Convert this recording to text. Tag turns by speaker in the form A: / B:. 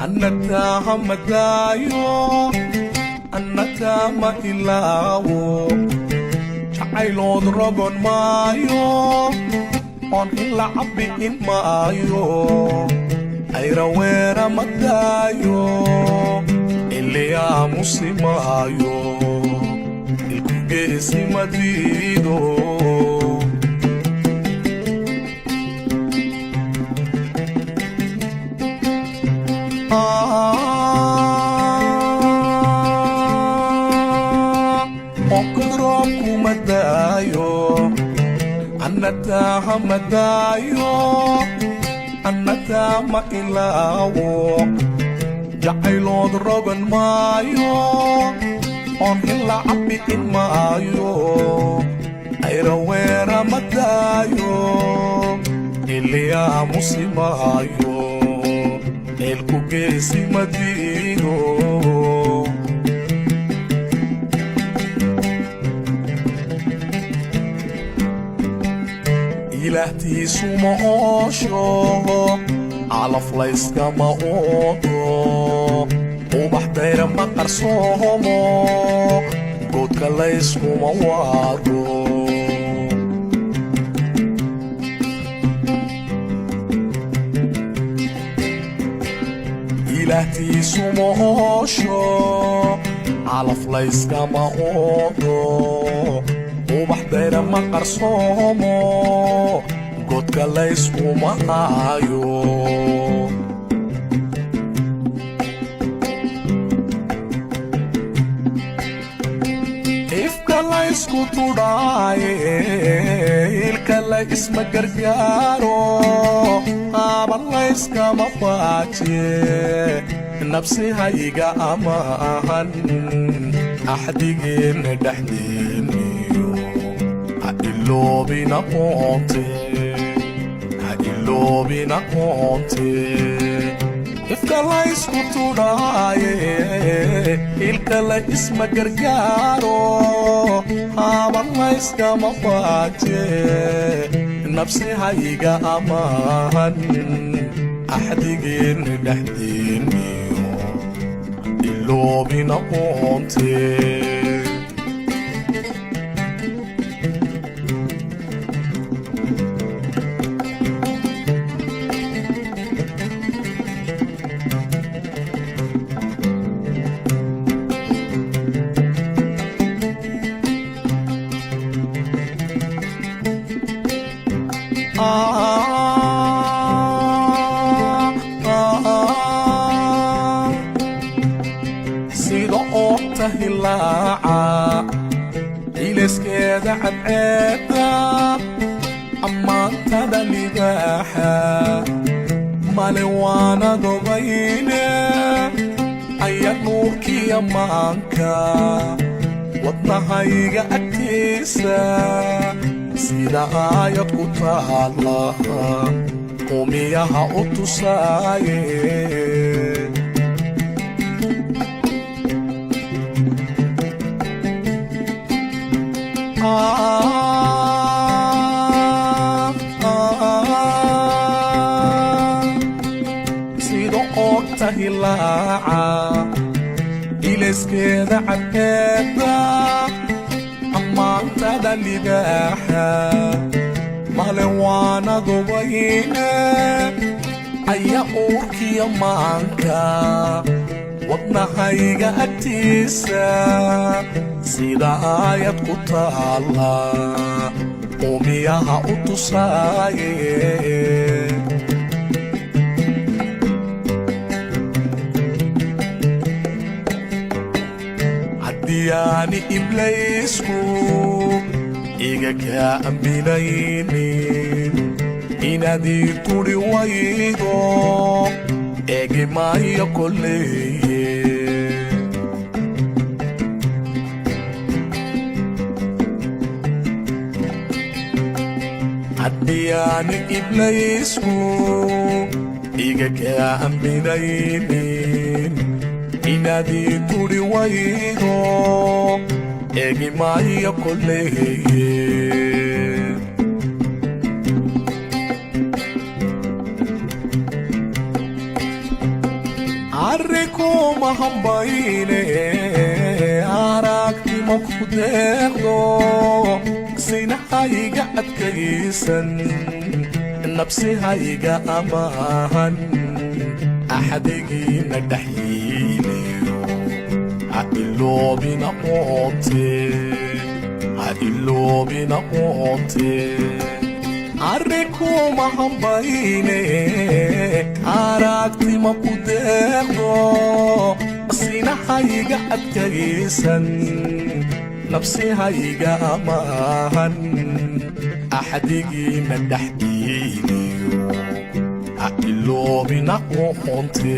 A: أنتها مدايو أنتها ما إلاو جعيلود رغن مايو أن إلا عبي إن مايو أي رويرا مدايو اللي يا مسلمايو الكوكيسي مديدو أقرأكو مدايو أنتها مدايو أنتها ما إلاو جعيلود رغن مايو أن إلا عبي إن مايو أي رويرا مدايو اللي يا مسلمايو الكوكيسي مدينو إلهتي سوما أوشو على فلايس كما أوتو وبحدير ما قرصومو قد كلايس كما وارو إلهتي سوما أوشو على فلايس كما أوتو وبحدير ما قرصومو قد كلايس كما آيو isku tudhaaye ilkala isma gargaaro aaban layskama faajiye nafsihayga ama ahan axdigeena dhexdeeniyo ha iloobina qoonte ifkala isku tudhaaye ilkala isma gargaaro aaban layskama faajiye nafsihayga amaahan axdigeena dhexdeeniyo iloobina qoonte sida oogta hilaaca ileyskeeda cadceeda ammaantada libaaxa male waana dobayne aya nuurkiya maanka wadnahayga agtiisa sida aayad ku taala qumiyaha u tusaaye sida oogta hilaaca ileyskeeda cadceeda ammaantada libaaxa male waana dubayne aya uurkiya maanka wadnahayga agtiisa sida aayad ku taala qumiyaha u tusaaye haddiyaani iblaysku iga kaa amminaynin inaadii turi waydo eegi maayo kolleeye haddiyaani iblaysku iga kaa amminaynin inaadii turi waydo eegi maayo kolleeye arrikum hambayne aragti makudeqdo sinahayga adkaysan nafsihayga amahan axadigiina dhaxyiiliyo ha iloobina qoonte arrikum hambayne aragti makudeqdo sinahayga adkaysan nafsihayga amahan axadigiina dhaxyiiliyo ha iloobina qoonte